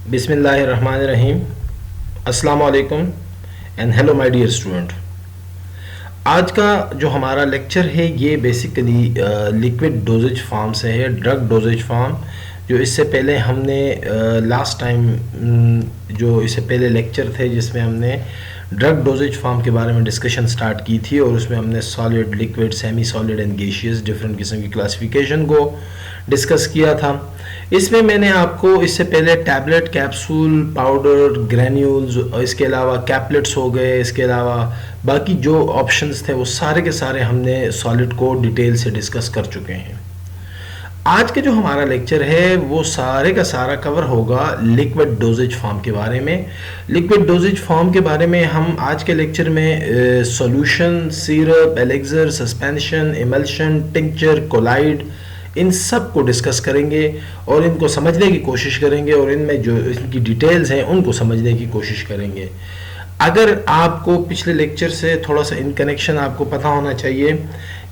बिस्मिल्लाहिर्रहमानिर्रहीम। अस्सलाम वालेकुम and hello my dear student. आज का जो हमारा लेक्चर है ये बेसिकली लिक्विड डोजेज फॉर्म से है, ड्रग डोजेज फॉर्म। जो इससे पहले हमने लास्ट टाइम जो इससे पहले लेक्चर थे जिसमें हमने ड्रग डोजेज फॉर्म के बारे में डिस्कशन स्टार्ट की थी और उसमें हमने solid, liquid, semi solid and gaseous different किस्म की क्लासिफिकेशन को डिस्कस किया था। इसमें मैंने आपको इससे पहले टैबलेट, कैप्सूल, पाउडर, ग्रैन्यूल्स, इसके अलावा कैपलेट्स हो गए, इसके अलावा बाकी जो ऑप्शंस थे वो सारे के सारे हमने सॉलिड को डिटेल से डिस्कस कर चुके हैं। आज के जो हमारा लेक्चर है वो सारे का सारा कवर होगा लिक्विड डोजेज फॉर्म के बारे में। लिक्विड डोजेज फॉर्म के बारे में हम आज के लेक्चर में solution, syrup, elixir, suspension, emulsion, tincture, colloid, इन सब को डिस्कस करेंगे और इनको समझने की कोशिश करेंगे और इनमें जो इनकी डिटेल्स हैं उनको समझने की कोशिश करेंगे। अगर आपको पिछले लेक्चर से थोड़ा सा इन कनेक्शन आपको पता होना चाहिए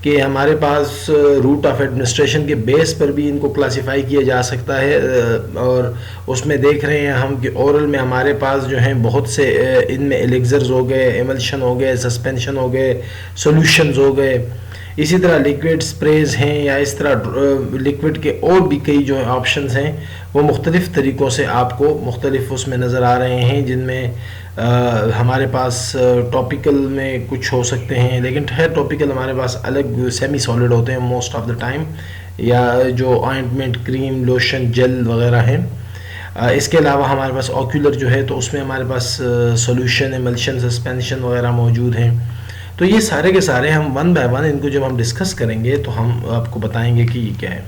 कि हमारे पास रूट ऑफ एडमिनिस्ट्रेशन के बेस पर भी इनको क्लासिफाई किया जा सकता है और उसमें देख रहे हैं हम कि ओरल में हमारे पास जो हैं बहुत से इनमें एलेक्सर्स हो गए, एमल्शन हो गए, सस्पेंशन हो गए, सॉल्यूशंस हो गए, इसी तरह लिक्विड स्प्रेज हैं या इस तरह लिक्विड के और भी कई जो ऑप्शंस हैं वो मुख्तलिफ़ तरीक़ों से आपको मुख्तलिफ उसमें नज़र आ रहे हैं, जिनमें हमारे पास टॉपिकल में कुछ हो सकते हैं, लेकिन है टॉपिकल हमारे पास अलग सेमी सॉलिड होते हैं मोस्ट ऑफ द टाइम, या जो ऑइंटमेंट, क्रीम, लोशन, जेल वगैरह हैं। इसके अलावा हमारे पास ऑक्यूलर जो है तो उसमें हमारे पास सॉल्यूशन, एमल्शन, सस्पेंशन वगैरह मौजूद हैं। तो ये सारे के सारे हम वन बाय वन इनको जब हम डिस्कस करेंगे तो हम आपको बताएंगे कि ये क्या है।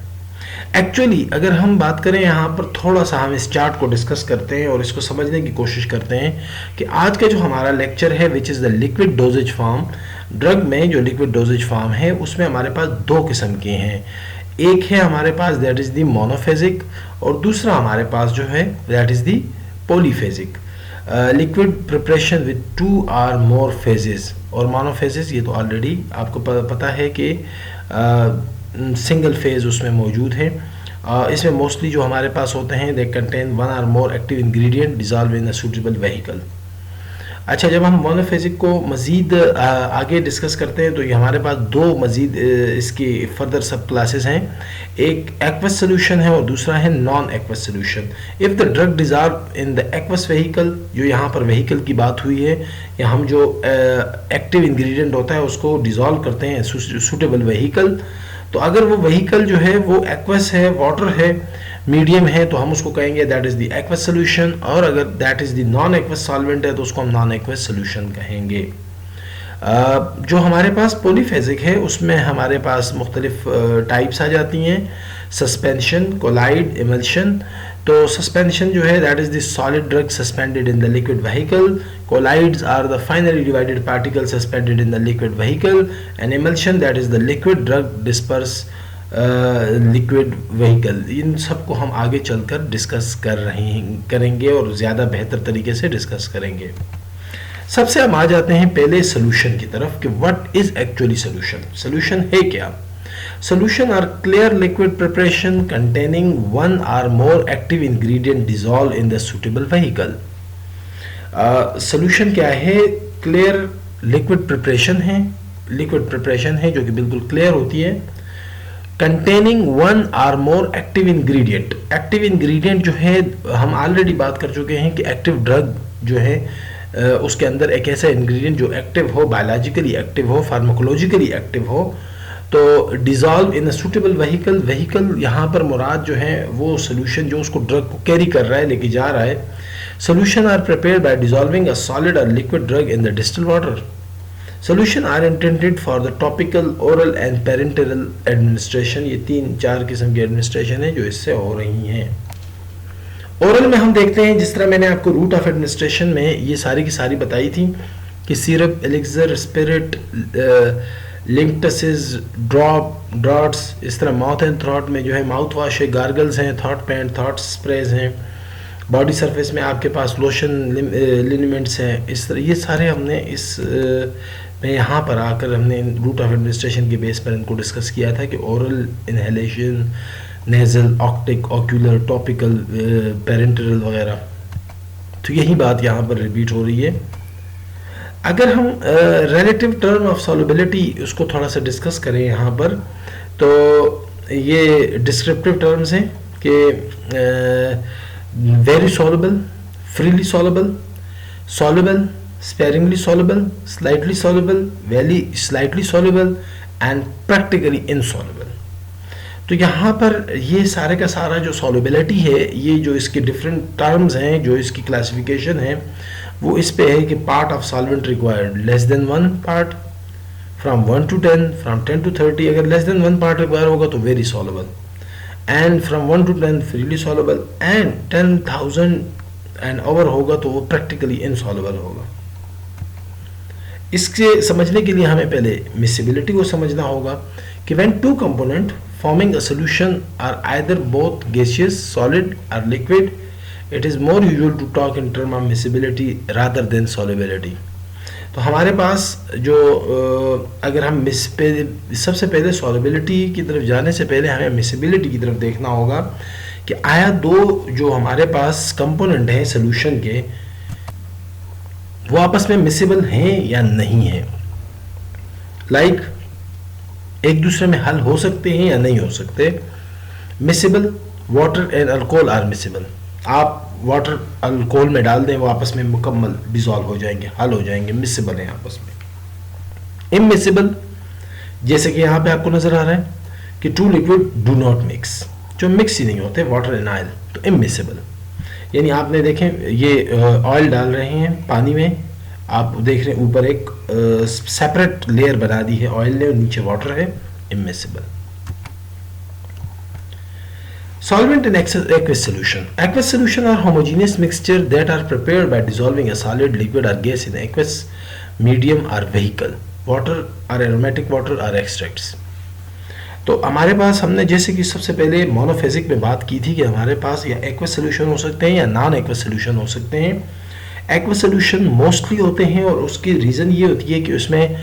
एक्चुअली अगर हम बात करें यहाँ पर थोड़ा सा हम इस चार्ट को डिस्कस करते हैं और इसको समझने की कोशिश करते हैं कि आज का जो हमारा लेक्चर है which is the liquid doses form. Drug में जो लिक्विड डोजेज फॉर्म है उसमें हमारे पास दो किस्म के हैं। एक है हमारे पास दैट इज़ द मोनोफेजिक और दूसरा हमारे पास जो है that is the polyphasic. Liquid preparation with 2 or more phases और मोनोफेजेस ये तो ऑलरेडी आपको पता है कि सिंगल फेज उसमें मौजूद है। इसमें मोस्टली जो हमारे पास होते हैं they contain 1 or more active ingredient dissolve in a suitable vehicle. अच्छा, जब हम मोनोफेजिक को मज़ीद आगे डिस्कस करते हैं तो ये हमारे पास दो मज़ीद इसकी फर्दर सब क्लासेस हैं। एक एक्वस सोल्यूशन है और दूसरा है non aqueous solution. If the drug dissolve in the aqueous vehicle, जो यहाँ पर व्हीकल की बात हुई है, या हम जो एक्टिव इंग्रेडिएंट होता है उसको डिजॉल्व करते हैं सूटेबल व्हीकल, तो अगर वो व्हीकल जो है वो एक्वस है, वाटर है, मीडियम है, तो हम उसको कहेंगे that is the aqueous solution, और अगर that is the non aqueous solvent है तो उसको हम नॉन एक्वस सोल्यूशन कहेंगे। जो हमारे पास पॉलीफेजिक है उसमें हमारे पास मुख्तलिफ टाइप्स आ जाती हैं, सस्पेंशन, कोलाइड, इमल्शन। तो सस्पेंशन जो है that is the solid drug suspended in the liquid vehicle, colloids are the finely divided particle suspended in the liquid vehicle, and emulsion that is the liquid drug disperse liquid vehicle. इन सब को हम आगे चलकर discuss करेंगे और ज़्यादा बेहतर तरीके से डिस्कस करेंगे। सबसे हम आ जाते हैं पहले सोल्यूशन की तरफ कि what is actually solution. Solution है क्या? Solution are clear liquid preparation containing 1 or more active ingredient dissolve in the suitable vehicle. Solution क्या है? क्लियर लिक्विड प्रिपरेशन है, लिक्विड प्रिपरेशन है जो कि बिल्कुल क्लियर होती है, containing 1 or more active ingredient. Active ingredient जो है हम ऑलरेडी बात कर चुके हैं कि एक्टिव ड्रग जो है उसके अंदर एक ऐसा इंग्रेडिएंट जो एक्टिव हो, बायोलॉजिकली एक्टिव हो, फार्माकोलॉजिकली एक्टिव हो, तो dissolve in a suitable vehicle. Vehicle यहाँ पर मुराद जो है वो सोल्यूशन जो उसको ड्रग को कैरी कर रहा है, लेके जा रहा है। Solution are prepared by dissolving a solid और liquid drug in the distilled water. Solution are intended for the topical, oral and parenteral administration. ये 3-4 किस्म की एडमिनिस्ट्रेशन है जो इससे हो रही हैं। ओरल में हम देखते हैं, जिस तरह मैंने आपको रूट ऑफ एडमिनिस्ट्रेशन में ये सारी की सारी बताई थी कि सिरप, एलिक्सर, स्पिरिट, लिंक्टसेस, ड्रॉट्स, इस तरह माउथ एंड थ्रॉट में जो है माउथ वॉश है, गार्गल्स हैं, थॉट पैंट, थॉट स्प्रेज हैं, बॉडी सरफेस में आपके पास लोशन, लिनिमेंट्स हैं। इस तरह ये सारे हमने इस में यहाँ पर आकर हमने रूट ऑफ एडमिनिस्ट्रेशन के बेस पर इनको डिस्कस किया था कि oral inhalation, nasal, otic, ocular, topical, parenteral वगैरह। तो यही बात यहाँ पर रिपीट हो रही है। अगर हम रिलेटिव टर्म ऑफ सॉल्युबिलिटी उसको थोड़ा सा डिस्कस करें यहाँ पर, तो ये डिस्क्रिप्टिव टर्म्स हैं कि very soluble, freely soluble, soluble, sparingly soluble, slightly soluble, very slightly soluble and practically insoluble। तो यहाँ पर ये सारे का सारा जो solubility है, ये जो इसके डिफरेंट टर्म्स हैं, जो इसकी क्लासिफिकेशन है, वो इस पे है कि part of solvent required less than 1 part, from 1 to 10, from 10 to 30। अगर लेस देन 1 पार्ट रिक्वायर होगा तो very soluble, and from 1 to 10 freely soluble, and 10,000 and over होगा तो वो प्रैक्टिकली इनसॉल्युबल होगा। इसके समझने के लिए हमें पहले मिसिबिलिटी को समझना होगा कि when two component forming a solution are either both gaseous, solid और liquid, it is more usual to talk in term of miscibility rather than solubility. तो हमारे पास जो अगर हम सबसे पहले सॉल्युबिलिटी की तरफ जाने से पहले हमें मिसिबिलिटी की तरफ देखना होगा कि आया दो जो हमारे पास कंपोनेंट हैं सॉल्यूशन के, वो आपस में मिसिबल हैं या नहीं है। लाइक एक दूसरे में हल हो सकते हैं या नहीं हो सकते। Miscible, water and alcohol are miscible. आप वाटर अल्कोहल में डाल दें, वो आपस में मुकम्मल डिसॉल्व हो जाएंगे, हल हो जाएंगे, मिसिबल हैं आपस में। इमिसिबल, जैसे कि यहाँ पे आपको नजर आ रहा है कि two liquid do not mix, जो मिक्स ही नहीं होते, वाटर एंड ऑयल, तो इमिसिबल। यानी आपने देखें ये ऑयल डाल रहे हैं पानी में, आप देख रहे हैं ऊपर एक सेपरेट लेयर बना दी है ऑयल ने और नीचे वाटर है, immiscible. Solvent in aqueous solution. Aqueous solution are homogeneous mixture that are prepared by dissolving a solid, liquid or gas in aqueous medium or vehicle. Water or aromatic water or extracts. तो हमारे पास हमने जैसे कि सबसे पहले monophasic में बात की थी कि हमारे पास या एक्वस सोल्यूशन हो सकते हैं या नॉन एक्वस सोल्यूशन हो सकते हैं। एक्वस सोल्यूशन मोस्टली होते हैं और उसकी रीज़न ये होती है कि उसमें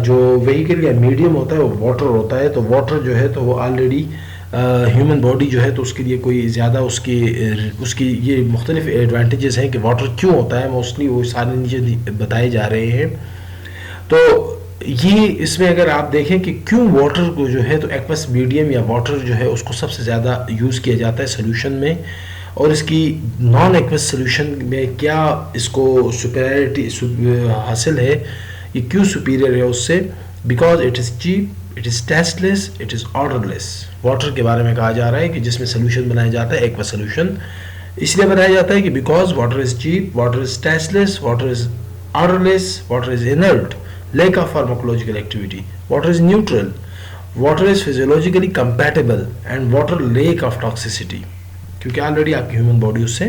जो व्हीकल या मीडियम होता है वो वाटर होता है। तो वाटर जो है तो वो ऑलरेडी ह्यूमन बॉडी जो है तो उसके लिए कोई ज़्यादा उसकी ये मुख्तलिफ एडवांटेजेस हैं कि वाटर क्यों होता है, मोस्टली वो सारे नीचे बताए जा रहे हैं। तो ये इसमें अगर आप देखें कि क्यों वाटर को जो है तो एक्वस मीडियम या वाटर जो है उसको सबसे ज़्यादा यूज़ किया जाता है सोल्यूशन में, और इसकी नॉन एक्वस सोल्यूशन में क्या इसको सुपीरियरिटी हासिल है, ये क्यों सुपीरियर है उससे। Because it is cheap, it is tasteless, it is odourless. Water के बारे में कहा जा रहा है कि जिसमें सोल्यूशन बनाया जाता है एक्वस सोल्यूशन, इसलिए बनाया जाता है कि because water is cheap, water is tasteless, water is odourless, water is inert, lack of pharmacological activity, water is neutral, water is physiologically compatible and water lack of toxicity, क्योंकि already आपकी human body उससे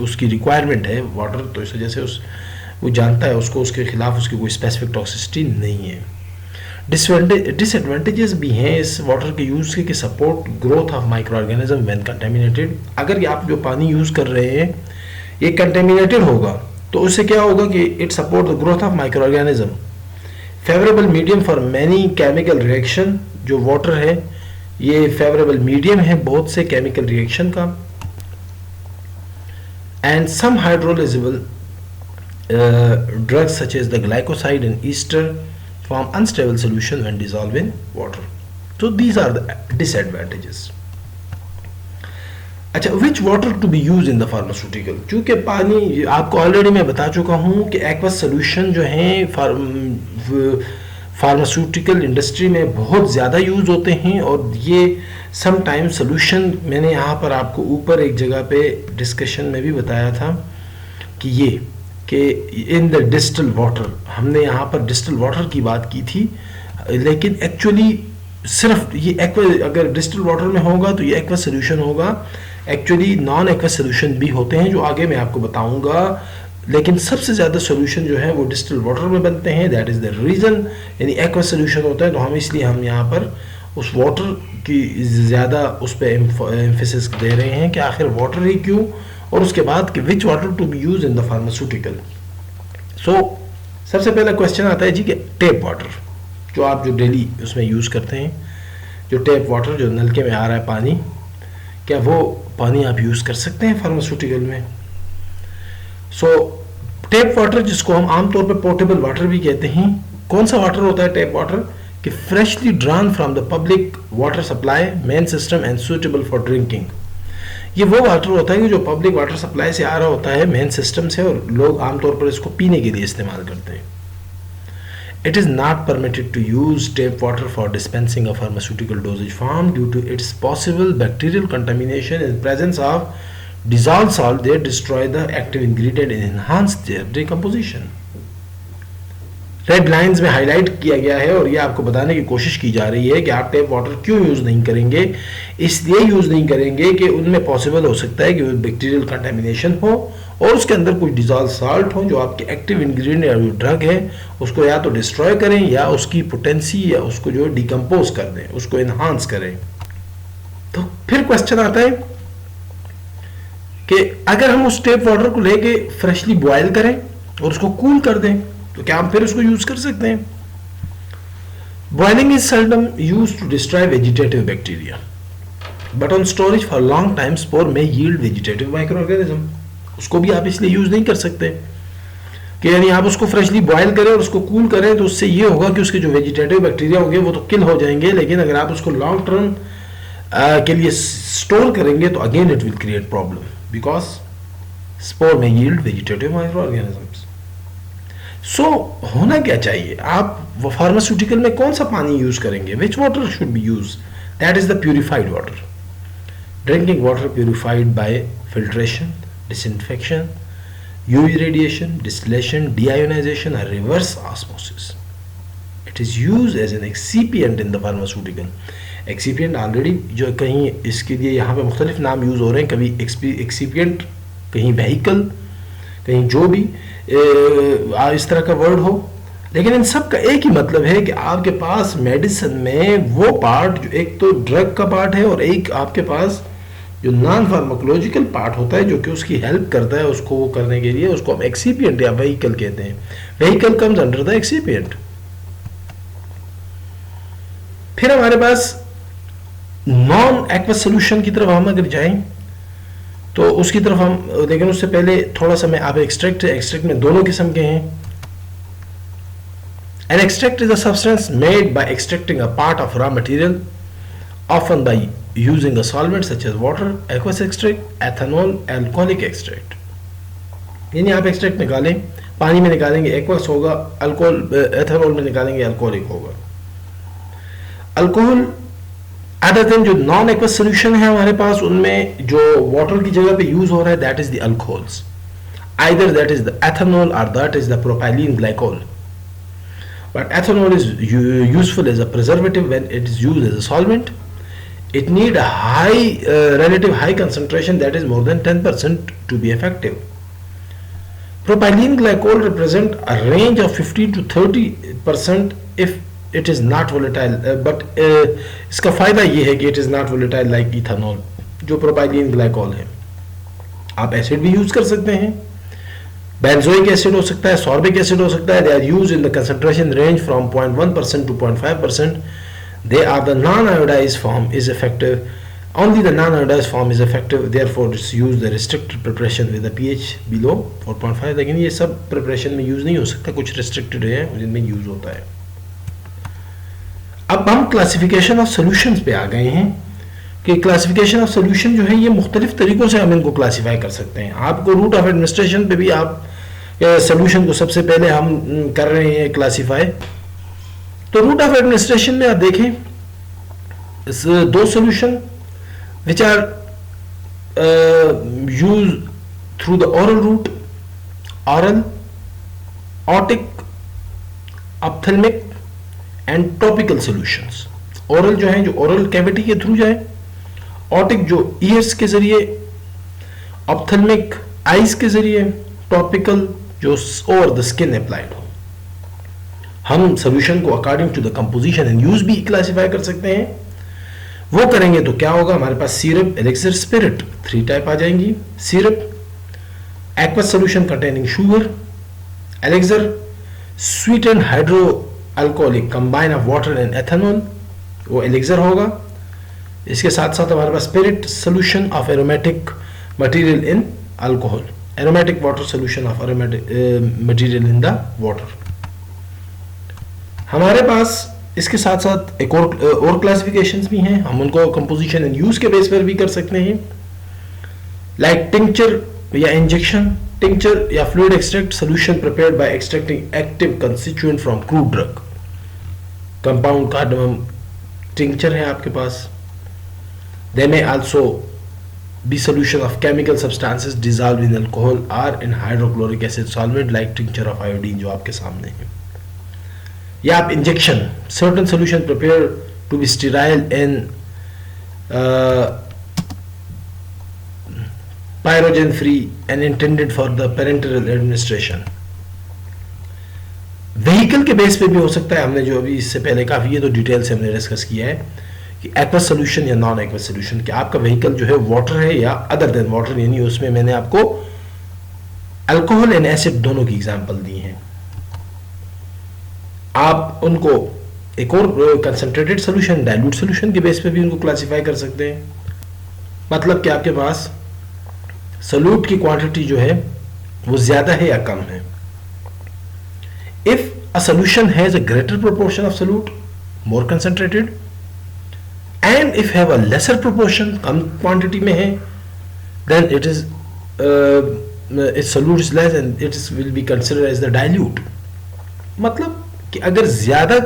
उसकी requirement है water, तो इस वजह से वो जानता है उसको, उसके खिलाफ उसकी कोई स्पेसिफिक टॉक्सिसिटी नहीं है। डिसएडवांटेजेस भी हैं इस वाटर के यूज़ के कि support growth of micro organism when contaminated. अगर ये आप जो पानी यूज़ कर रहे हैं ये कंटेमिनेटेड होगा तो उससे क्या होगा कि it support the growth of micro organism, favourable medium for many chemical reaction. जो वाटर है ये फेवरेबल मीडियम है बहुत से केमिकल रिएक्शन का। And some hydrolysable drugs such as the glycoside and ester form unstable solution when dissolve in water. तो these are the disadvantages. अच्छा, which water to be use in the pharmaceutical. चूँकि पानी आपको already मैं बता चुका हूँ कि एक्वस सोल्यूशन जो हैं फार्मास्यूटिकल इंडस्ट्री में बहुत ज़्यादा यूज़ होते हैं, और ये सम टाइम सोल्यूशन मैंने यहाँ पर आपको ऊपर एक जगह पे डिस्कशन में भी बताया था कि ये कि इन द डिस्टिल वाटर, हमने यहाँ पर डिस्टिल वाटर की बात की थी, लेकिन एक्चुअली सिर्फ ये एक्वस अगर डिस्टिल वाटर में होगा तो ये एक्वस सोल्यूशन होगा। एक्चुअली नॉन एक्वस सोल्यूशन भी होते हैं जो आगे मैं आपको बताऊंगा, लेकिन सबसे ज़्यादा सोल्यूशन जो है वो डिस्टिल वाटर में बनते हैं। दैट इज़ द रीज़न, यानी एक्वस सोल्यूशन होता है तो हम इसलिए हम यहाँ पर उस वाटर की ज़्यादा उस पर एम्फेसिस दे रहे हैं कि आखिर वाटर ही क्यों, और उसके बाद कि which water to be use in the pharmaceutical. So सबसे पहला क्वेश्चन आता है जी कि टेप वाटर जो आप जो डेली उसमें यूज़ करते हैं, जो टैप वाटर जो नलके में आ रहा है पानी, क्या वो पानी आप यूज़ कर सकते हैं फार्मास्यूटिकल में? सो टैप वाटर, जिसको हम आमतौर पर पोर्टेबल वाटर भी कहते हैं, कौन सा वाटर होता है टैप वाटर? कि freshly drawn from the public water supply main system and suitable for drinking. ये वो वाटर होता है कि जो पब्लिक वाटर सप्लाई से आ रहा होता है, मेन सिस्टम से, और लोग आमतौर पर इसको पीने के लिए इस्तेमाल करते हैं। It is not permitted to use tap water for dispensing a pharmaceutical dosage form due to its possible bacterial contamination in presence of dissolved salt. They destroy the active ingredient and enhance their decomposition. Red lines में highlight किया गया है और ये आपको बताने की कोशिश की जा रही है कि आप टैप वाटर क्यों यूज़ नहीं करेंगे। इसलिए यूज़ नहीं करेंगे कि उनमें पॉसिबल हो सकता है कि वो बैक्टीरियल कंटामिनेशन हो और उसके अंदर कुछ डिजॉल्व साल्ट हो जो आपके एक्टिव इंग्रेडिएंट या जो ड्रग है उसको या तो डिस्ट्रॉय करें या उसकी पोटेंसी या उसको जो डिकम्पोज कर दें, उसको इन्हांस करें। तो फिर क्वेश्चन आता है कि अगर हम उस टैप वाटर को लेके फ्रेशली बॉयल करें और उसको कूल कर दें तो क्या हम फिर उसको यूज कर सकते हैं? Boiling is seldom used to destroy vegetative bacteria, but on storage for long time spore may yield vegetative microorganism. उसको भी आप इसलिए यूज नहीं कर सकते कि यानी आप उसको फ्रेशली बॉयल करें और उसको कूल करें तो उससे ये होगा कि उसके जो वेजिटेटिव बैक्टीरिया होंगे वो तो किल हो जाएंगे, लेकिन अगर आप उसको लॉन्ग टर्म के लिए स्टोर करेंगे तो again it will create problem because spore may yield vegetative micro organisms. सो होना क्या चाहिए? आप फार्मास्यूटिकल में कौन सा पानी यूज करेंगे? Which water should be use? That is the purified water. Drinking water purified bye filtration, disinfection, UV radiation, distillation, deionization, or reverse osmosis. It is used as an excipient in the pharmaceutical. Excipient already जो कहीं इसके लिए यहाँ पे मुख्तलिफ नाम use हो रहे हैं, कभी excipient, कहीं vehicle, कहीं जो भी इस तरह का वर्ड हो, लेकिन इन सब का एक ही मतलब है कि आपके पास मेडिसिन में वो पार्ट जो एक तो ड्रग का पार्ट है और एक आपके पास जो नॉन फार्माकोलॉजिकल पार्ट होता है जो कि उसकी हेल्प करता है उसको वो करने के लिए, उसको हम एक्सीपिएंट या व्हीकल कहते हैं। Vehicle comes under the excipient. फिर हमारे पास नॉन एक्वस सोल्यूशन की तरफ हम अगर जाएं तो उसकी तरफ हम, लेकिन उससे पहले थोड़ा सा मैं आप एक्सट्रैक्ट में दोनों किस्म के हैं। An extract is a substance made by extracting a part of raw material often by using a solvent such as water, aqueous extract, ethanol, alcoholic extract। यानी आप एक्सट्रैक्ट निकालें, पानी में निकालेंगे एक्वस होगा, अल्कोहल एथेनॉल में निकालेंगे अल्कोहलिक होगा। अल्कोहल अदर देन जो नॉन एक्वस सोल्यूशन है हमारे पास, उनमें जो वाटर की जगह पे यूज हो रहा है that is the alcohols, either that is the ethanol और that is the propylene glycol. But ethanol is useful as a preservative when it is used as a solvent. It need a relative high concentration, that is more than 10% to be effective. Propylene glycol represent a range of 15 to 30% if it is not volatile, but इसका फायदा ये है कि it is not volatile like ethanol, जो propylene glycol है। आप acid भी use कर सकते हैं, बेंजोइक एसिड हो सकता है, सॉर्बिक एसिड हो सकता है। They are used in the concentration range from 0.1% to 0.5%. They are the non-iodized form is effective. Only the non-iodized form is effective. Therefore, it's used the restricted preparation with a pH below 4.5. लेकिन ये सब preparation में use नहीं हो सकता, कुछ restricted है जिनमें use होता है। अब हम classification of solutions पे आ गए हैं कि classification of solution जो है ये मुख्तलिफ तरीकों से हम इनको classify कर सकते हैं। आपको route of administration पे भी आप solution को सबसे पहले हम कर रहे हैं classify। तो रूट ऑफ एडमिनिस्ट्रेशन में आप देखें इस दो solution which are use through the oral route, oral, otic, ophthalmic and topical solutions. Oral जो है जो ओरल कैविटी के थ्रू जाए, ऑटिक जो ईयर्स के जरिए, ऑप्थेल्मिक आईज के जरिए, टॉपिकल जो ओवर द स्किन अप्लाइड हो। हम सोल्यूशन को according to the composition and use भी क्लासिफाई कर सकते हैं। वो करेंगे तो क्या होगा, हमारे पास सिरप, एलिक्सर, स्पिरिट 3 टाइप आ जाएंगी। Syrup aqueous solution containing sugar, elixir sweet and hydro alcoholic combine of water and ethanol, वो एलिक्सर होगा। इसके साथ साथ हमारे पास spirit solution of aromatic material in alcohol, aromatic water solution of aromatic material in the water. हमारे पास इसके साथ साथ एक और क्लासिफिकेशंस भी हैं, हम उनको कंपोजिशन एंड यूज के बेस पर भी कर सकते हैं, लाइक टिंक्चर या इंजेक्शन, टिंक्चर या fluid extract solution prepared by extracting active constituent from crude drug, compound cardamom tincture है आपके पास। They may also be solution of chemical substances dissolved in alcohol or in hydrochloric acid solvent like tincture of iodine जो आपके सामने है। या आप injection, certain solution prepared to be sterile and pyrogen free and intended for the parenteral administration। Vehicle के base पे भी हो सकता है, हमने जो अभी इससे पहले काफी ये तो डिटेल से हमने डिस्कस किया है कि एक्वस सोल्यूशन या नॉन एक्वस सोल्यूशन, कि आपका व्हीकल जो है वाटर है या अदर देन वाटर, यानी उसमें मैंने आपको अल्कोहल एंड एसिड दोनों की एग्जांपल दी हैं। आप उनको एक और कंसंट्रेटेड सोल्यूशन, डाइल्यूट सोल्यूशन के बेस पे भी उनको क्लासिफाई कर सकते हैं। मतलब कि आपके पास सोल्यूट की क्वांटिटी जो है वो ज्यादा है या कम है। If a solution has a greater proportion of solute, more concentrated, and if have a lesser proportion, come quantity में है, then it is its solute is less and it is will be considered as the dilute। मतलब कि अगर ज्यादा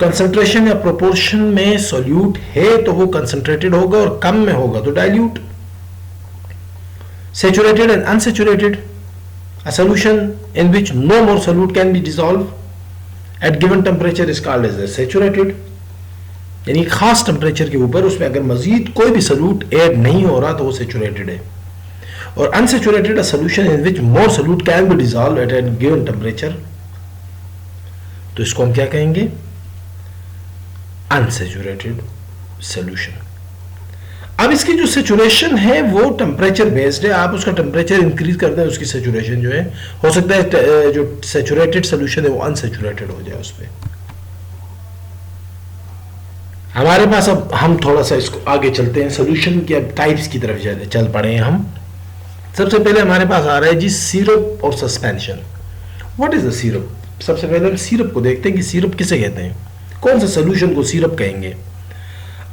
concentration या proportion में solute है तो वो concentrated होगा और कम में होगा तो dilute। Saturated and unsaturated, a solution in which no more solute can be dissolved at given temperature is called as the saturated, यानी खास टेम्परेचर के ऊपर उसमें अगर मजीद कोई भी सोल्यूट ऐड नहीं हो रहा तो वो सैचुरेटेड है। और unsaturated a solution in which more solute can be dissolve at an given temperature, तो इसको हम क्या कहेंगे, अनसैचुरेटेड सॉल्यूशन। अब इसकी जो सैचुरेशन है वो टेम्परेचर बेस्ड है, आप उसका टेम्परेचर इंक्रीज करते हैं उसकी सैचुरेशन जो है, हो सकता है जो सैचुरेटेड सॉल्यूशन है वो अनसैचुरेटेड हो जाए उस पर। हमारे पास अब हम थोड़ा सा इसको आगे चलते हैं, सोल्यूशन के अब टाइप्स की तरफ चल पड़े हैं हम। सबसे पहले हमारे पास आ रहा है जी सिरप और suspension. What is the syrup? सबसे पहले हम सिरप को देखते हैं कि सिरप किसे कहते हैं, कौन सा सोल्यूशन को सिरप कहेंगे।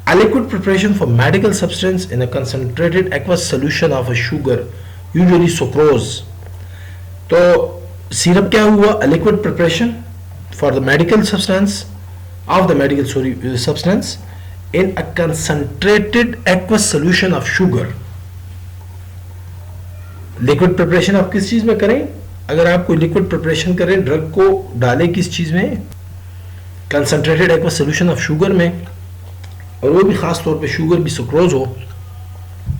A liquid preparation for medical substance in a concentrated aqueous solution of a sugar, usually sucrose. तो सिरप क्या हुआ, a liquid preparation for the medical substance of the medical substance in a concentrated aqueous solution of sugar। Liquid preparation आप किस चीज में करें, अगर आप कोई लिक्विड प्रिपरेशन करें, ड्रग को डालें किस चीज में, concentrated aqueous solution of sugar में, और वो भी खास तौर पे शुगर भी सुक्रोज हो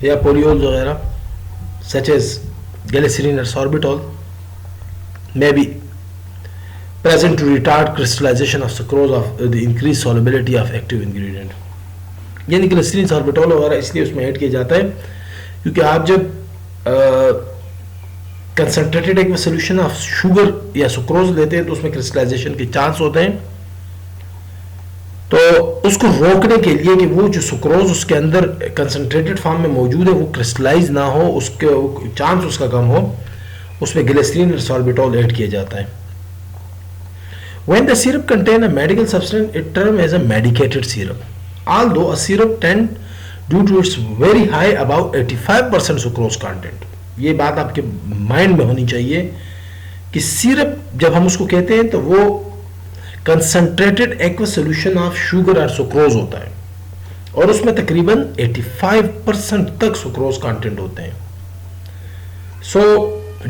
या पोलियोल वगैरह, सच एज ग्लिसरीन और sorbitol, may be present to retard crystallization of sucrose of the increased solubility of active ingredient। यानी ग्लिसरीन सॉर्बिटॉल वगैरह इसलिए उसमें ऐड किया जाता है क्योंकि आप जब कंसंट्रेटेड एक सोल्यूशन ऑफ शुगर या सुक्रोज लेते हैं तो उसमें क्रिस्टलाइजेशन के चांस होते हैं, तो उसको रोकने के लिए कि वो जो सुक्रोज उसके अंदर कंसंट्रेटेड फॉर्म में मौजूद है वो क्रिस्टलाइज ना हो, उसके चांस उसका कम हो, उसमें ग्लिसरीन और सॉर्बिटॉल ऐड किया जाता है। When the syrup contain a medical substance, it termed as a medicated syrup. Although a syrup tend due to its very high about 85% sucrose content। ये बात आपके माइंड में होनी चाहिए कि सिरप जब हम उसको कहते हैं तो वो concentrated aqueous solution of sugar और सुक्रोज होता है और उसमें तकरीबन 85% तक सुक्रोज कंटेंट होते हैं। So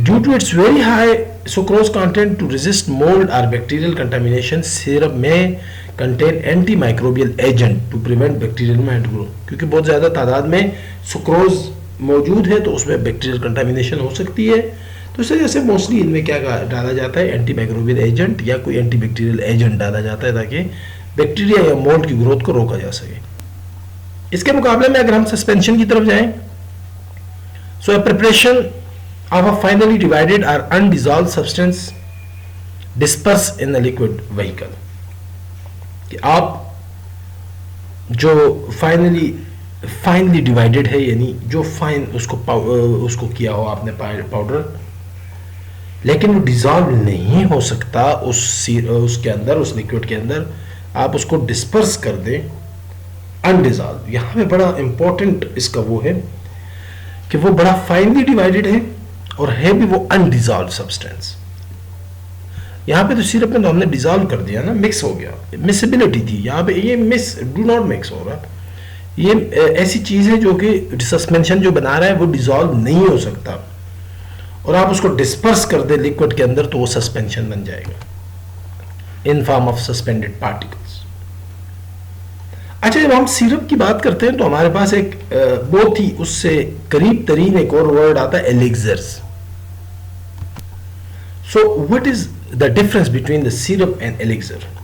due to its very high sucrose content, to resist mold or bacterial contamination, syrup may contain antimicrobial agent to prevent bacterial mat growth। क्योंकि बहुत ज़्यादा तादाद में सुक्रोज मौजूद है तो उसमें बैक्टीरियल कंटामिनेशन हो सकती है, तो इस वजह से मोस्टली इनमें क्या डाला जाता है, एंटीमाइक्रोबियल एजेंट या कोई एंटीबैक्टीरियल एजेंट डाला जाता है ताकि बैक्टीरिया या मोल्ड की ग्रोथ को रोका जा सके। इसके मुकाबले में अगर हम सस्पेंशन की तरफ जाएं, so preparation of a finally divided or undissolved substance dispersed in the liquid vehicle, कि आप जो फाइनली डिवाइडेड है, यानी जो फाइन उसको किया हो आपने पाउडर, लेकिन वो डिजॉल्व नहीं हो सकता उसके अंदर, उस लिक्विड के अंदर। आप उसको डिस्पर्स कर दें अनडिजॉल्व। यहाँ पे बड़ा इंपॉर्टेंट इसका वो है कि वो बड़ा फाइनली डिवाइडेड है और है भी वो अनडिजॉल्व सब्सटेंस। यहाँ पे तो सिरप में तो हमने डिजॉल्व कर दिया ना, मिक्स हो गया, मिक्सेबिलिटी थी। यहाँ पे ये डू नॉट मिक्स हो रहा। ये ऐसी चीज है जो कि सस्पेंशन जो बना रहा है वो डिजॉल्व नहीं हो सकता, और आप उसको डिस्पर्स कर दे लिक्विड के अंदर तो वो सस्पेंशन बन जाएगा in form of suspended particles. अच्छा, जब हम सिरप की बात करते हैं तो हमारे पास एक बहुत ही उससे करीब तरीन एक और वर्ड आता है, elixirs. So what is the difference between the syrup and elixir?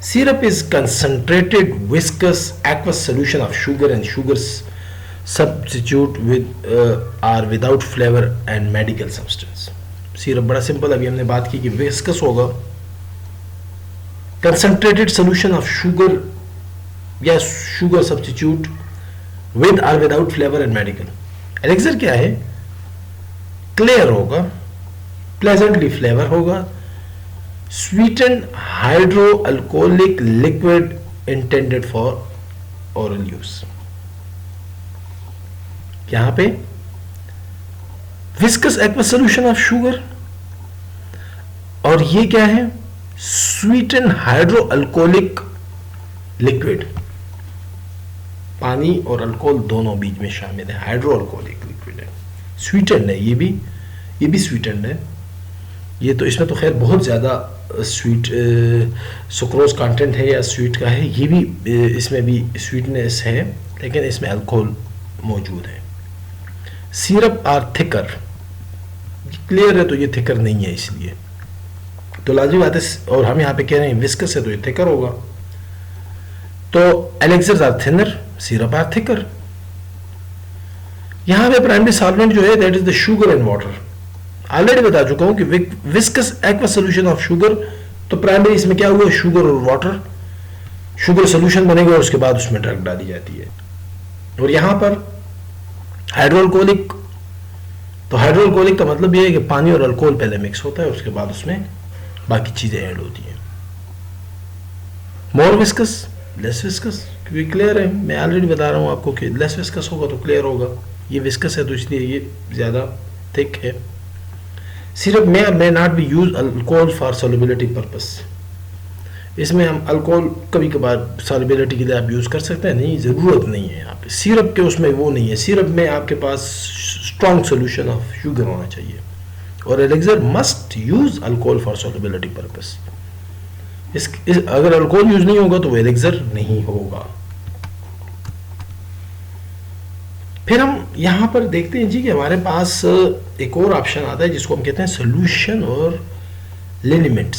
Syrup is concentrated viscous aqueous solution of sugar and sugar substitute with or without flavor and medical substance. Syrup बड़ा simple, अभी हमने बात की कि viscous होगा, concentrated solution of sugar या sugar substitute with or without flavor and medical. Elixir क्या है? Clear होगा, pleasantly flavor होगा, sweetened hydroalcoholic liquid intended for oral use. यहां पे viscous aqueous solution of sugar, और ये क्या है? sweetened hydroalcoholic liquid, पानी और अल्कोहल दोनों बीच में शामिल है, हाइड्रोअल्कोहलिक लिक्विड है, स्वीटेंड है, ये भी स्वीटेंड है। ये तो इसमें तो खैर बहुत ज़्यादा स्वीट सुक्रोज कंटेंट है या स्वीट का है, ये भी इसमें भी स्वीटनेस है, लेकिन इसमें अल्कोहल मौजूद है। सिरप आर थिकर, क्लियर है, तो ये थिकर नहीं है, इसलिए तो लाजिम बात है। और हम यहाँ पे कह रहे हैं विस्कस है तो ये थिकर होगा। तो elixirs are thinner, syrup are thicker. यहाँ पे प्राइमरी सॉल्वेंट जो है that is the sugar and water. Already बता चुका हूं कि viscous aqueous solution of sugar, तो प्राइमरी इसमें क्या हुआ? शुगर और वाटर। शुगर सोल्यूशन बनेगा और उसके बाद उसमें ड्रग डाली जाती है। और यहां पर हाइड्रोअल्कोहलिक, तो हाइड्रोअल्कोहलिक का मतलब यह है कि पानी और अल्कोहल पहले मिक्स होता है, उसके बाद उसमें बाकी चीजें ऐड होती हैं। मोर विस्कस, लेस विस्कस, क्योंकि क्लियर है, मैं ऑलरेडी बता रहा हूं आपको कि लेस विस्कस होगा तो क्लियर होगा। ये विस्कस है तो इसलिए ये ज्यादा थिक है। सिरप में may not be use alcohol for solubility purpose. इसमें हम अल्कोहल कभी कभार सोलिबिलिटी के लिए आप यूज कर सकते हैं, नहीं, जरूरत नहीं है यहाँ पे। सिरप के उसमें वो नहीं है, सिरप में आपके पास स्ट्रॉन्ग सोल्यूशन ऑफ शुगर होना चाहिए, और elixir must use alcohol for solubility purpose. अगर अल्कोहल यूज नहीं होगा तो वो एलिक्सर नहीं होगा। फिर हम यहां पर देखते हैं जी कि हमारे पास एक और ऑप्शन आता है जिसको हम कहते हैं सोल्यूशन और liniments.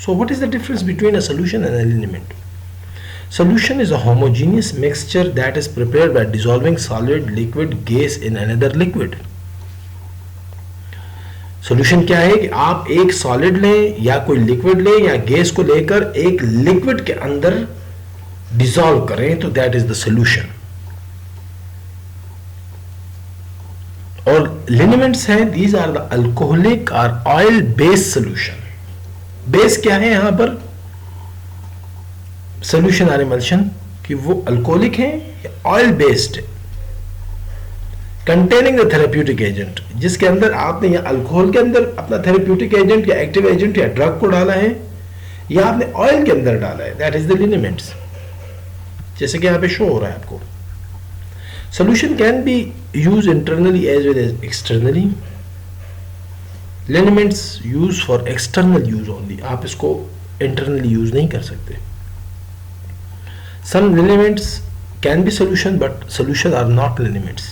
So what is the difference between a solution and a liniment? Solution is a homogeneous mixture that is prepared by dissolving solid, liquid, gas in another liquid. Solution क्या है कि आप एक सॉलिड लें या कोई liquid लें या गैस को लेकर एक लिक्विड के अंदर डिसॉल्व करें, तो दैट इज द सोल्यूशन। और लिनिमेंट्स हैं, दीज आर द अल्कोहलिक और ऑयल बेस्ड सोल्यूशन। बेस क्या है यहां पर? सोल्यूशन आर इमल्शन, कि वो अल्कोहलिक है या ऑयल बेस्ड है। कंटेनिंग द थेरेप्यूटिक एजेंट, जिसके अंदर आपने या अल्कोहल के अंदर अपना थेरेप्यूटिक एजेंट या एक्टिव एजेंट या ड्रग को डाला है, या आपने ऑयल के अंदर डाला है, दैट इज द लिनिमेंट्स, जैसे कि यहां पे शो हो रहा है आपको। Solution can be used internally as well as externally. Liniments used for external use only. आप इसको internally use नहीं कर सकते. Some liniments can be solution, but solution are not liniments.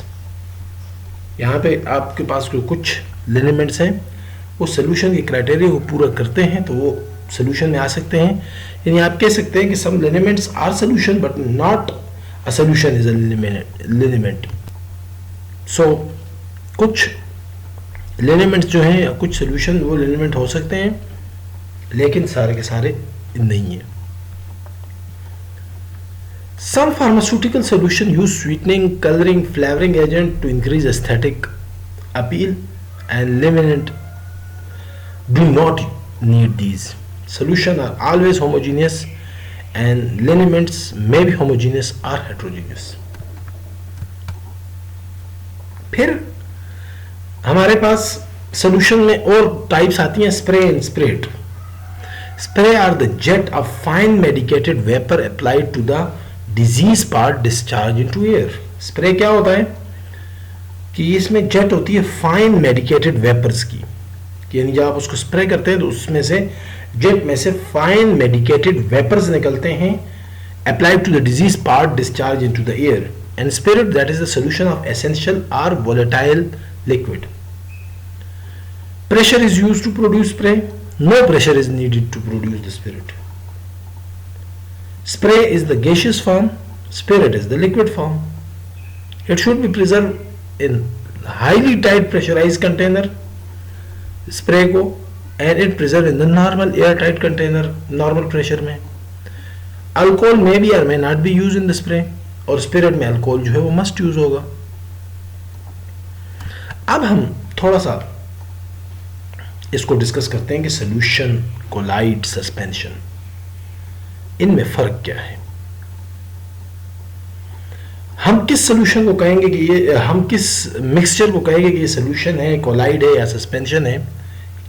यहाँ पे आपके पास कुछ liniments हैं, वो solution के criteria को पूरा करते हैं तो वो solution में आ सकते हैं। यानी आप कह सकते हैं कि some liniments are solution but not a solution is a liniment. So कुछ लिनिमेंट्स जो हैं या कुछ सोल्यूशन वो लिनिमेंट हो सकते हैं, लेकिन सारे के सारे नहीं है। Some pharmaceutical solution use sweetening, coloring, flavoring agent to increase aesthetic appeal, and liniment do not need these. Solutions are always homogeneous, and liniments may be homogeneous or heterogeneous. फिर हमारे पास सोल्यूशन में और टाइप्स आती हैं, spray and spread. Spray are the jet of fine medicated vapour applied to the disease part discharge into air. Spray क्या होता है कि इसमें जेट होती है फाइन मेडिकेटेड वेपर्स की, यानी जब आप उसको स्प्रे करते हैं तो उसमें से जेट में से फाइन मेडिकेटेड वेपर्स निकलते हैं, applied to the disease part discharge into the air. And spirit, that is the solution of essential or volatile liquid. Pressure is used to produce spray. No pressure is needed to produce the spirit. Spray is the gaseous form. Spirit is the liquid form. It should be preserved in highly tight pressurized container, spray को, and it preserved in the normal airtight container, normal pressure में. Alcohol may be or may not be used in the spray. और spirit में alcohol जो है वो must use होगा. अब हम थोड़ा सा इसको डिस्कस करते हैं कि सोल्यूशन, कोलाइड, सस्पेंशन, इनमें फर्क क्या है. हम किस सोल्यूशन को कहेंगे कि ये, हम किस मिक्सचर को कहेंगे कि ये सोल्यूशन है, कोलाइड है या सस्पेंशन है,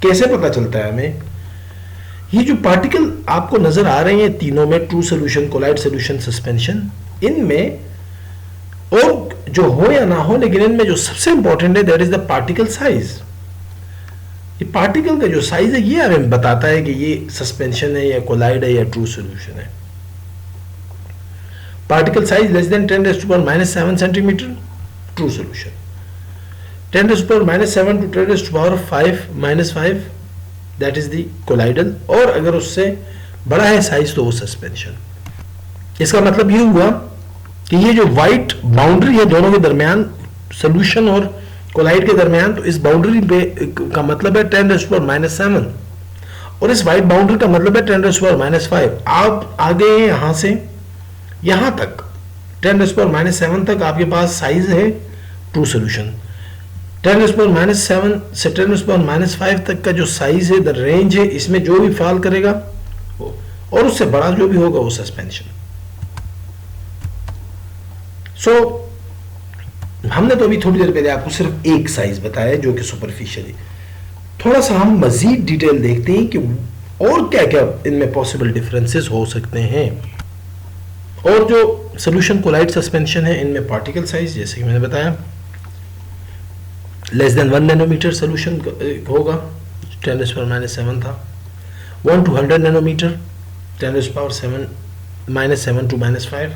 कैसे पता चलता है हमें. ये जो पार्टिकल आपको नजर आ रहे हैं तीनों में, true solution, colloid solution, suspension, इनमें और जो हो या ना हो, लेकिन इनमें जो सबसे इंपॉर्टेंट है that is the particle size. ये पार्टिकल का जो साइज है ये हमें बताता है कि ये सस्पेंशन है या कोलाइड है या ट्रू सॉल्यूशन है. Particle size less than 10⁻⁻7 centimetre, true solution. 10⁻⁻7 to 10⁻5 that is the colloidal, और अगर उससे बड़ा है साइज तो वो सस्पेंशन. इसका मतलब ये हुआ कि ये जो व्हाइट बाउंड्री है दोनों के दरमियान, सोल्यूशन और कोलाइड के दरमियान, तो इस बाउंड्री पे का मतलब है 10⁻⁻7 और इस व्हाइट बाउंड्री का मतलब है 10⁻⁻5. आप आगे यहां से यहां तक 10⁻⁻7 तक आपके पास साइज है ट्रू सोल्यूशन. 10⁻⁻7 से 10⁻⁻5 तक का जो साइज है, द रेंज है, इसमें जो भी फॉल करेगा वो, और उससे बड़ा जो भी होगा वो सस्पेंशन. सो हमने तो अभी थोड़ी देर पहले आपको सिर्फ एक साइज बताया जो कि सुपरफिशियली. थोड़ा सा हम मजीद डिटेल देखते हैं कि और क्या क्या इनमें पॉसिबल डिफरेंसेस हो सकते हैं. और जो सोल्यूशन, कोलाइड, सस्पेंशन है, इनमें पार्टिकल साइज जैसे कि मैंने बताया लेस देन 1 नैनोमीटर सोल्यूशन होगा, 10⁻⁻7 था. 1 to 100 नैनोमीटर, 10⁻⁻7 to -5,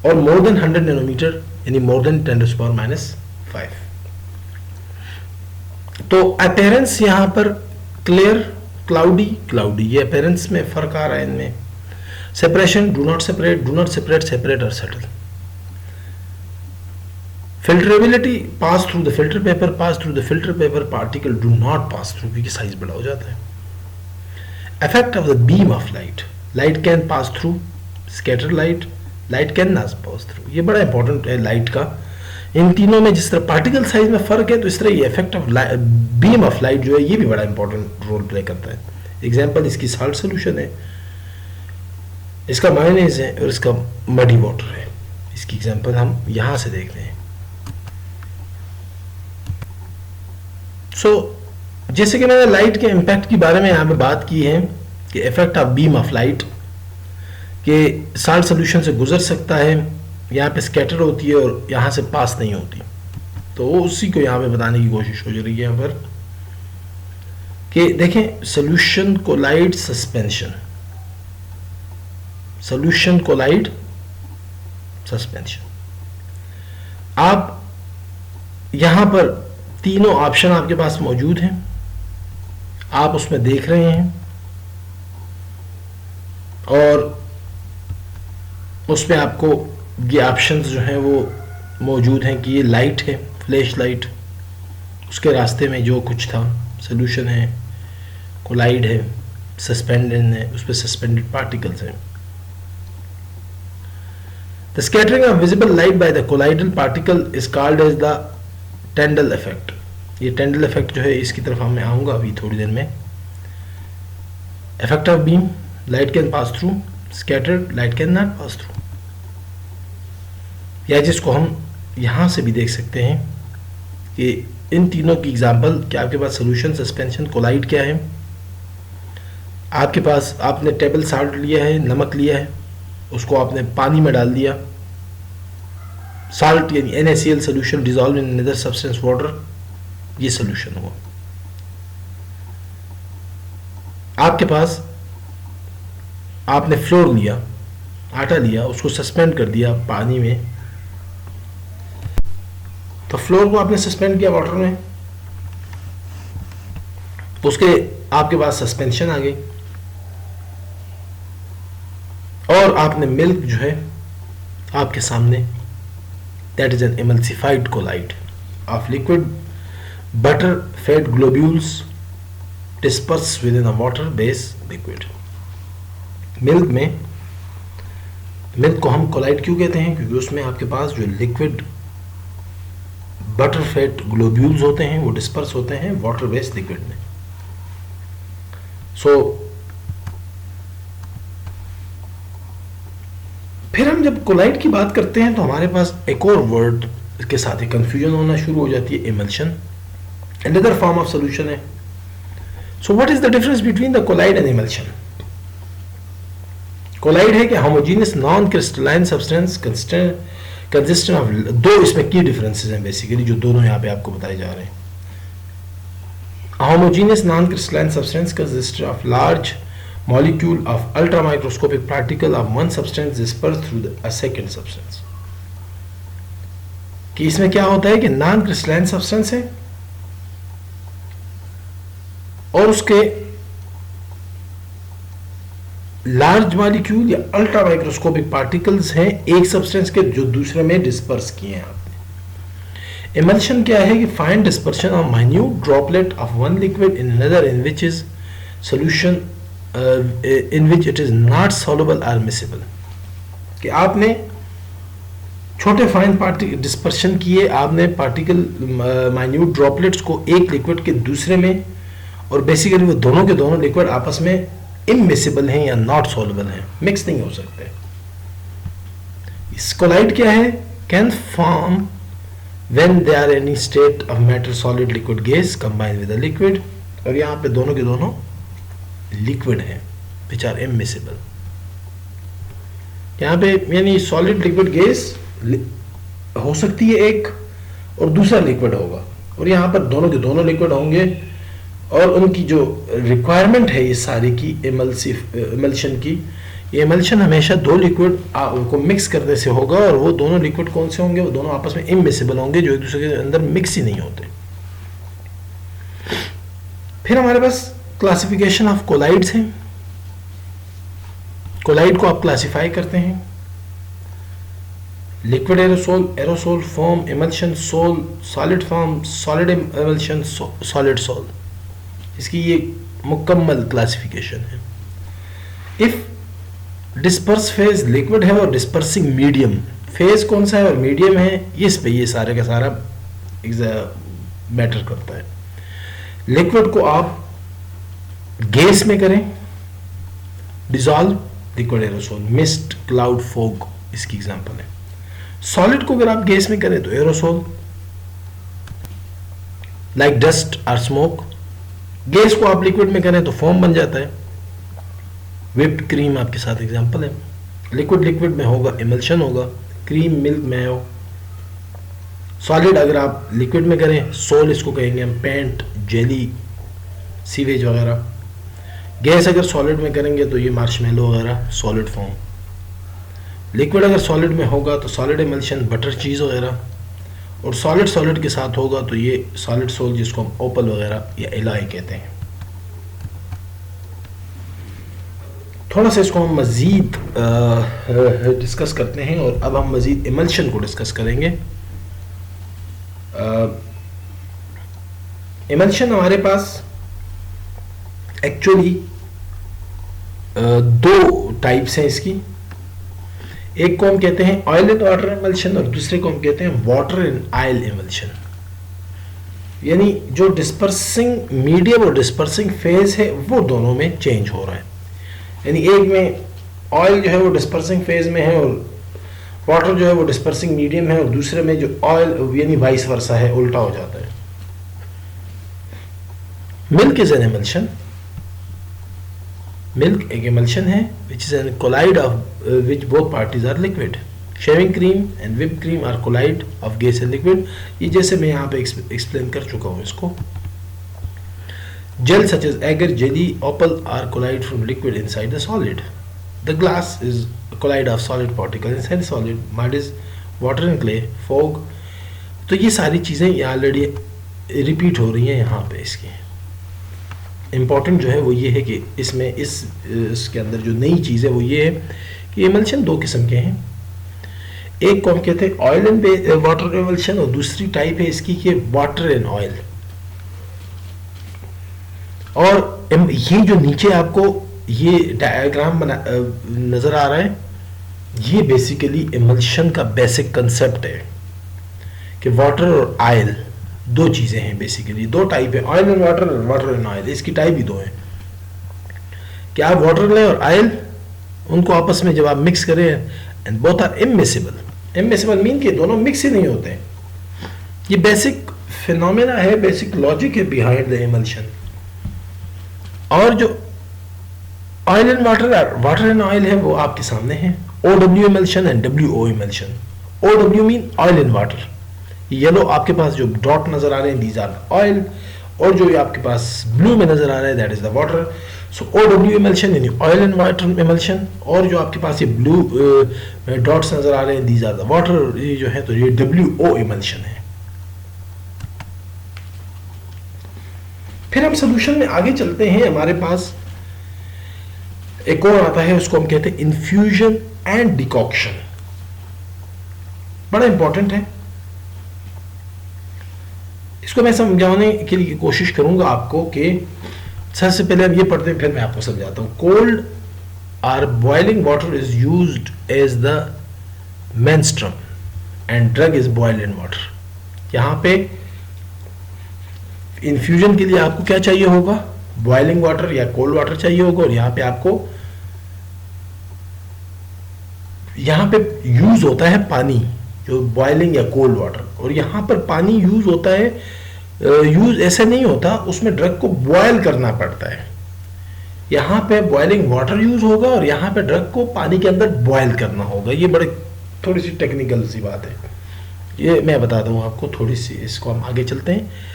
और मोर देन 100 नैनोमीटर यानी मोर देन 10⁻⁻5. तो अपेरेंस यहां पर क्लियर, क्लाउडी, क्लाउडी, ये अपेरेंस में फर्क आ रहा है इनमें. Separation, do not separate, do not separate, separate और settle. Filterability, pass through the filter paper, pass through the filter paper, particle do not pass through क्योंकि साइज बड़ा हो जाता है. Effect of the beam of light, light can pass through, scatter light, light can not pass through. ये बड़ा important है light का. इन तीनों में जिस तरह पार्टिकल साइज में फर्क है, तो इस तरह ये effect of beam of light जो है ये भी बड़ा इंपॉर्टेंट रोल प्ले करता है. एग्जांपल इसकी साल्ट सोल्यूशन है, इसका मायोनेज है और इसका मडी वाटर है. इसकी एग्जांपल हम यहां से देखते हैं. जैसे कि मैंने लाइट के इम्पैक्ट के बारे में यहाँ पे बात की है कि effect of beam of light के साल्ट सोल्यूशन से गुजर सकता है, यहाँ पे स्कैटर होती है और यहाँ से पास नहीं होती. तो उसी को यहाँ पे बताने की कोशिश हो रही है यहाँ पर कि देखें, solution, colloid, suspension, solution, colloid, suspension. आप यहां पर तीनों ऑप्शन आपके पास मौजूद हैं, आप उसमें देख रहे हैं और उसमें आपको ये ऑप्शंस जो हैं वो मौजूद हैं कि ये लाइट है, फ्लैश लाइट, उसके रास्ते में जो कुछ था, सोल्यूशन है, कोलाइड है, सस्पेंडेड है, उस पर सस्पेंडेड पार्टिकल्स हैं. The scattering of visible light by the colloidal particle is called as the Tyndall effect. ये टेंडल इफेक्ट जो है इसकी तरफ मैं आऊंगा अभी थोड़ी देर में। Effect of beam, light can pass through, scattered, light can not pass through. या जिसको हम यहां से भी देख सकते हैं कि इन तीनों की एग्जांपल कि आपके पास सोल्यूशन, सस्पेंशन, कोलाइड क्या है। आपके पास आपने टेबल साल्ट लिया है, नमक लिया है, उसको आपने पानी में डाल दिया, साल्ट यानी NaCl solution dissolve in another substance water, ये सोल्यूशन हुआ। आपके पास आपने फ्लोर लिया, आटा लिया, उसको सस्पेंड कर दिया पानी में, तो फ्लोर को आपने सस्पेंड किया वाटर में, उसके आपके पास सस्पेंशन आ गई, और आपने मिल्क जो है आपके सामने, that is an emulsified colloid of liquid butter fat globules disperse within a water base liquid. Milk को हम कोलाइड क्यों कहते हैं? क्योंकि उसमें आपके पास जो लिक्विड बटर फेट ग्लोब्यूल्स होते हैं वो डिस्पर्स होते हैं वाटर बेस्ड लिक्विड में। फिर हम जब कोलाइड की बात करते हैं तो हमारे पास एक और वर्ड के साथ ही कंफ्यूजन होना शुरू हो जाती है, emulsion, another form of solution है। So what is the difference between the colloid and emulsion? Colloid है कि homogeneous non crystalline substance consistent of, दो इसमें की डिफरेंसेस हैं बेसिकली जो दोनों यहां पे आपको बताए जा रहे हैं। Homogeneous non crystalline substance consist of large molecule of ultramicroscopic particle of one substance dispersed through a second substance। कि इसमें क्या होता है कि नॉन क्रिस्टलाइन सब्सटेंस है और उसके लार्ज मॉलिक्यूल या अल्ट्रा माइक्रोस्कोपिक पार्टिकल्स हैं एक सब्सटेंस के जो दूसरे में डिस्पर्स किए हैं आपने। इमल्शन क्या है कि fine dispersion of minute droplet of one liquid in another in which is solution in which it is not soluble or miscible। कि आपने छोटे फाइन पार्टिकल डिस्पर्शन किए, आपने पार्टिकल माइन्यूट ड्रॉपलेट्स को एक लिक्विड के दूसरे में, और बेसिकली वो दोनों के दोनों लिक्विड आपस में इमिसिबल हैं या नॉट सॉल्युबल हैं, मिक्स नहीं हो सकते। इस कोलाइड क्या है? Can form when they are any state of matter solid liquid gas combine with a liquid, और यहाँ पे दोनों के दोनों लिक्विड है विच आर इमिसिबल। यहाँ पे यानी सॉलिड लिक्विड गैस हो सकती है एक और दूसरा लिक्विड होगा, और यहाँ पर दोनों के दोनों लिक्विड होंगे, और उनकी जो रिक्वायरमेंट है ये सारी की इमल्शन की, ये इमल्शन हमेशा दो लिक्विड को मिक्स करने से होगा, और वो दोनों लिक्विड कौन से होंगे? वो दोनों आपस में इमिसिबल होंगे जो एक दूसरे के अंदर मिक्स ही नहीं होते। फिर हमारे पास क्लासिफिकेशन ऑफ कोलाइड्स हैं। कोलाइड को आप क्लासिफाई करते हैं liquid aerosol, aerosol foam, emulsion sol, solid foam, solid emulsion, solid sol. इसकी ये मुकम्मल क्लासिफिकेशन है। इफ डिस्पर्स फेज लिक्विड है और डिस्पर्सिंग मीडियम, फेज कौन सा है और मीडियम है, इस पे ये सारे का सारा मैटर करता है। लिक्विड को आप गैस में करें, dissolve, liquid aerosol, mist, cloud, fog इसकी एग्जांपल है। सॉलिड को अगर आप गैस में करें तो एरोसोल, लाइक डस्ट और स्मोक। गैस को आप लिक्विड में करें तो फोम बन जाता है। व्हिप्ड क्रीम आपके साथ एग्जांपल है। लिक्विड लिक्विड में होगा इमल्शन होगा, क्रीम, मिल्क, मेयो। सॉलिड अगर आप लिक्विड में करें, सोल इसको कहेंगे हम, पेंट, जेली, सीवेज वगैरह। गैस अगर सॉलिड में करेंगे तो ये मार्शमेलो वगैरह, सॉलिड फॉर्म। लिक्विड अगर सॉलिड में होगा तो सॉलिड इमल्शन, बटर चीज़ वगैरह, और सॉलिड सॉलिड के साथ होगा तो ये सॉलिड सोल जिसको हम ओपल वगैरह या एलाई कहते हैं। थोड़ा सा इसको हम मज़ीद डिस्कस करते हैं, और अब हम मज़ीद इमल्शन को डिस्कस करेंगे। इमल्शन हमारे पास एक्चुअली दो टाइप्स हैं इसकी। एक को हम कहते हैं ऑयल एंड वाटर इमल्शन और दूसरे को हम कहते हैं वाटर एंड ऑयल इमल्शन। यानी जो डिस्पर्सिंग मीडियम और डिस्पर्सिंग फेज है वो दोनों में चेंज हो रहा है। यानी एक में ऑयल जो है वो डिस्पर्सिंग फेज में है और वाटर जो है वो डिस्पर्सिंग मीडियम है, और दूसरे में जो ऑयल यानी वाइस वर्सा है, उल्टा हो जाता है। Milk is an emulsion. Milk एक एमल्शन है which is an colloid of which both parties are liquid. Shaving cream and whip cream are colloid of gas and liquid. ये जैसे मैं यहाँ पे एक्सप्लेन कर चुका हूँ इसको। Gel such as agar, jelly, opal are collide from liquid inside the solid. The glass is a collide of solid particle inside the solid. Mud is water and clay, fog. तो ये सारी चीज़ें ये already repeat हो रही हैं यहाँ पे। इसकी इम्पॉर्टेंट जो है वो ये है कि इसमें इसके अंदर जो नई चीज़ है वो ये है कि एमल्शन दो किस्म के हैं। एक को हम कहते हैं ऑयल एंड वाटर एमल्शन और दूसरी टाइप है इसकी कि वाटर एंड ऑयल। और ये जो नीचे आपको ये डायग्राम बना नजर आ रहा है, ये बेसिकली इमल्शन का बेसिक कंसेप्ट है कि वाटर और ऑयल दो चीजें हैं। बेसिकली दो टाइप है, ऑयल एंड वाटर और वाटर एंड ऑयल। इसकी टाइप ही दो है कि आप वाटर लें और ऑयल, उनको आपस में जब आप मिक्स करें and both are immiscible. Immiscible mean कि दोनों मिक्स ही नहीं होते। ये बेसिक फिनोमेना है, बेसिक लॉजिक है बिहाइंड द इमल्शन। और जो oil and water and oil है वो आपके सामने है। OW emulsion and WO emulsion. OW mean oil and water. Yellow आपके पास जो डॉट नजर आ रहे हैं दीज आर ऑयल, और जो आपके पास ब्लू में नजर आ रहा है that is the water. So OW emulsion यानी ऑयल एंड वाटर इमल्शन, और जो आपके पास ये ब्लू डॉट्स नजर आ रहे हैं दीज आर द वाटर। ये जो है तो ये WO इमल्शन है। फिर हम सोल्यूशन में आगे चलते हैं। हमारे पास एक और आता है, उसको हम कहते हैं इन्फ्यूजन एंड डिकॉक्शन। बड़ा इंपॉर्टेंट है, इसको मैं समझाने के लिए कोशिश करूंगा आपको कि सबसे पहले हम ये पढ़ते हैं फिर मैं आपको समझाता हूं। कोल्ड और boiling water is used as the menstruum and drug is boiled in water. यहां पे इन्फ्यूजन के लिए आपको क्या चाहिए होगा, बॉइलिंग वाटर या कोल्ड वाटर चाहिए होगा, और यहां पे आपको यहां पे यूज होता है पानी, जो बॉइलिंग या कोल्ड वाटर। और यहां पर पानी यूज होता है, यूज ऐसे नहीं होता, उसमें ड्रग को बॉयल करना पड़ता है। यहां पे बॉइलिंग वाटर यूज होगा और यहां पे ड्रग को पानी के अंदर बॉयल करना होगा। ये बड़े थोड़ी सी टेक्निकल सी बात है, ये मैं बता दूं आपको थोड़ी सी। इसको हम आगे चलते हैं।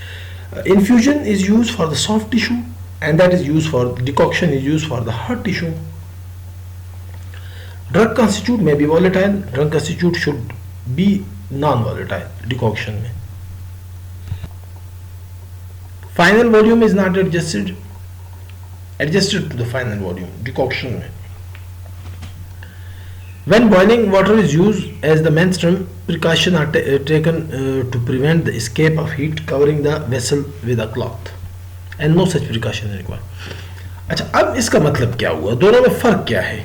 Infusion is used for the soft tissue and that is used for decoction is used for the hard tissue. Drug constitute may be volatile, drug constitute should be non-volatile decoction में. Final volume is not adjusted to the final volume decoction में. When boiling water is used as the mainstream, precautions are taken to prevent the escape of heat covering the vessel with a cloth, and no such precaution is required. अच्छा, अब इसका मतलब क्या हुआ, दोनों में फर्क क्या है?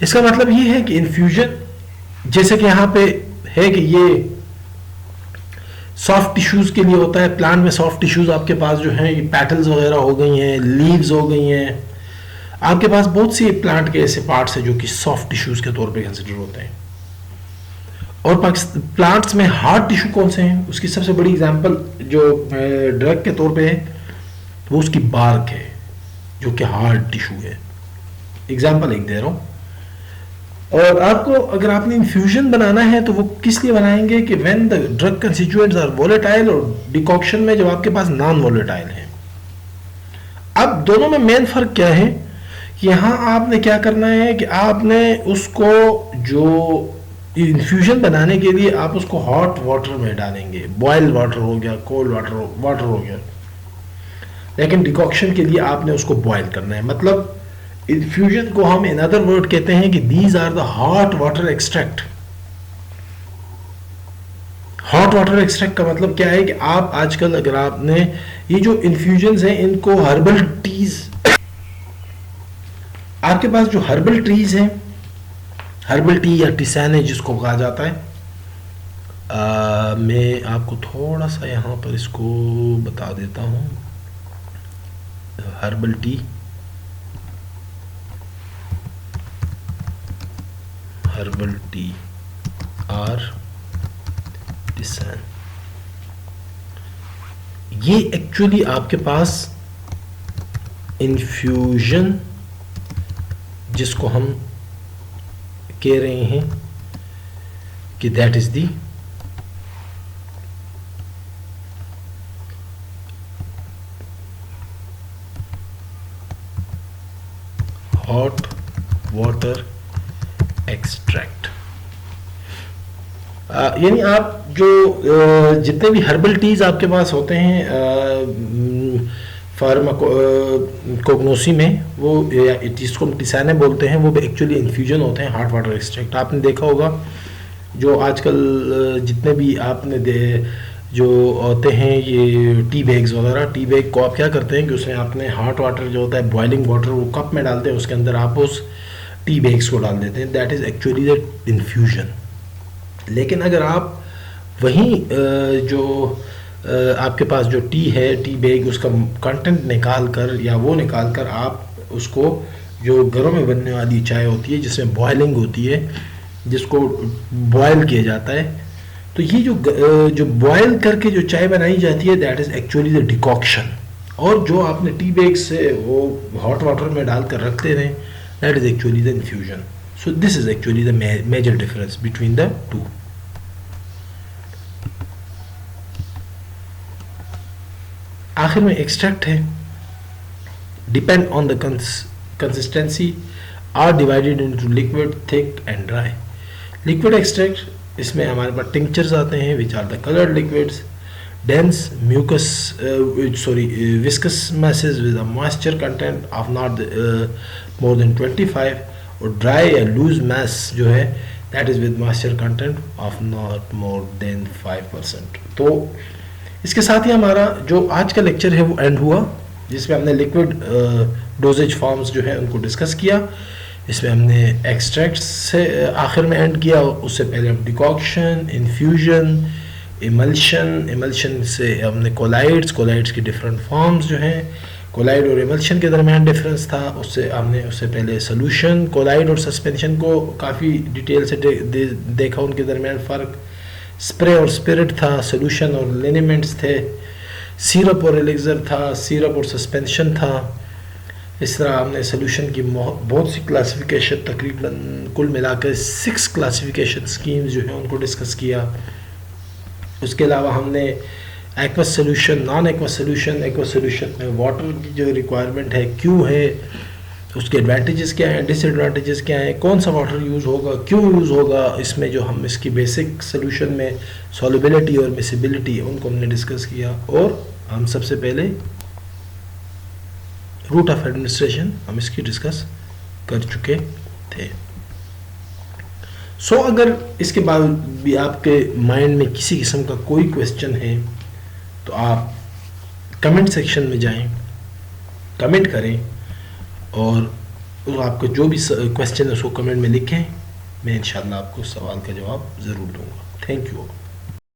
इसका मतलब ये है कि इन्फ्यूजन, जैसे कि यहाँ पे है कि ये सॉफ्ट टिश्यूज के लिए होता है। प्लांट में सॉफ्ट टिश्यूज आपके पास जो है, ये पैटल्स वगैरह हो गई हैं, लीव्स हो गई हैं, आपके पास बहुत सी प्लांट के ऐसे पार्ट्स हैं जो कि सॉफ्ट टिश्यूज के तौर पे कंसिडर होते हैं। और प्लांट्स में हार्ड टिश्यू कौन से हैं, उसकी सबसे बड़ी एग्जांपल जो ड्रग के तौर पे है वो उसकी बार्क है, जो कि हार्ड टिश्यू है। एग्जांपल एक दे रहा हूं। और आपको अगर आपने इन्फ्यूजन बनाना है तो वो किस लिए बनाएंगे कि when the drug constituents are volatile, और डिकॉक्शन में जब आपके पास नॉन वोलेटाइल है। अब दोनों में मेन फर्क क्या है, यहां आपने क्या करना है कि आपने उसको जो इन्फ्यूजन बनाने के लिए आप उसको हॉट वाटर में डालेंगे, बॉइल्ड वाटर हो गया, कोल्ड वाटर हो गया। लेकिन डिकॉक्शन के लिए आपने उसको बॉयल करना है। मतलब इन्फ्यूजन को हम इन अदर वर्ड कहते हैं कि these are the hot water extract. Hot water extract का मतलब क्या है कि आप आजकल अगर आपने ये जो इन्फ्यूजन्स हैं इनको हर्बल टीज, आपके पास जो हर्बल ट्रीज हैं हर्बल टी या टिसाने जिसको कहा जाता है। मैं आपको थोड़ा सा यहाँ पर इसको बता देता हूँ। हर्बल टी, हर्बल टी और टिसान, ये एक्चुअली आपके पास इन्फ्यूजन जिसको हम कह रहे हैं कि that is the hot water extract. यानी आप जो जितने भी हर्बल टीज आपके पास होते हैं फार्माकोग्नोसी में, वो जिसको हम टिसाने बोलते हैं, वो एक्चुअली इन्फ्यूजन होते हैं हॉट वाटर एक्सट्रैक्ट। आपने देखा होगा जो आजकल जितने भी आपने जो होते हैं ये टी बैग्स वगैरह, टी बैग को आप क्या करते हैं कि उसमें आपने हॉट वाटर जो होता है, बॉइलिंग वाटर, वो कप में डालते हैं, उसके अंदर आप उस टी बैग्स को डाल देते हैं। That is actually the infusion. लेकिन अगर आप वहीं जो आपके पास जो टी है, टी बैग, उसका कंटेंट निकाल कर या वो निकाल कर आप उसको जो घरों में बनने वाली चाय होती है जिसमें बॉइलिंग होती है, जिसको बॉयल किया जाता है, तो ये जो बॉयल करके जो चाय बनाई जाती है, that is actually the decoction. और जो आपने टी बैग से वो हॉट वाटर में डालकर रखते रहे, that is actually the infusion. So this is actually the major difference between the two. आखिर में एक्सट्रैक्ट है, depend on the consistency, are divided into liquid, thick and dry. Liquid extract, इसमें हमारे पास टिंक्चर्स आते हैं which are the coloured liquids, dense mucus viscous masses with a moisture content of not more than 25, और dry या loose mass जो है that is with moisture content of not more than 5%। तो इसके साथ ही हमारा जो आज का लेक्चर है वो एंड हुआ, जिसमें हमने लिक्विड डोजेज फॉर्म्स जो है उनको डिस्कस किया। इसमें हमने एक्सट्रैक्ट से आखिर में एंड किया, उससे पहले हम डिकॉक्शन, इन्फ्यूजन, इमल्शन से हमने कोलाइड्स की डिफरेंट फॉर्म्स जो हैं, कोलाइड और इमल्शन के दरमियान डिफरेंस था, उससे पहले सोल्यूशन, कोलाइड और सस्पेंशन को काफ़ी डिटेल से देखा, उनके दरमियान फ़र्क, स्प्रे और स्पिरिट था, सोल्यूशन और लिनीमेंट्स थे, सिरप और एलिक्सर था, सिरप और सस्पेंशन था। इस तरह हमने सोल्यूशन की बहुत सी क्लासिफिकेशन, तकरीबन कुल मिलाकर 6 क्लासिफिकेशन स्कीम्स जो हैं उनको डिस्कस किया। उसके अलावा हमने aqueous solution, non aqueous solution, aqueous solution में वाटर की जो रिक्वायरमेंट है क्यों है, उसके एडवांटेजेस क्या हैं, डिसएडवांटेजेस क्या हैं, कौन सा वाटर यूज़ होगा, क्यों यूज़ होगा, इसमें जो हम इसकी बेसिक सोल्यूशन में सॉल्युबिलिटी और मिसिबिलिटी उनको हमने डिस्कस किया। और हम सबसे पहले रूट ऑफ एडमिनिस्ट्रेशन हम इसकी डिस्कस कर चुके थे। सो अगर इसके बाद भी आपके माइंड में किसी किस्म का कोई क्वेश्चन है तो आप कमेंट सेक्शन में जाएं, कमेंट करें, और आपका जो भी क्वेश्चन है उसको कमेंट में लिखें। मैं इंशाल्लाह आपको सवाल का जवाब ज़रूर दूंगा। Thank you.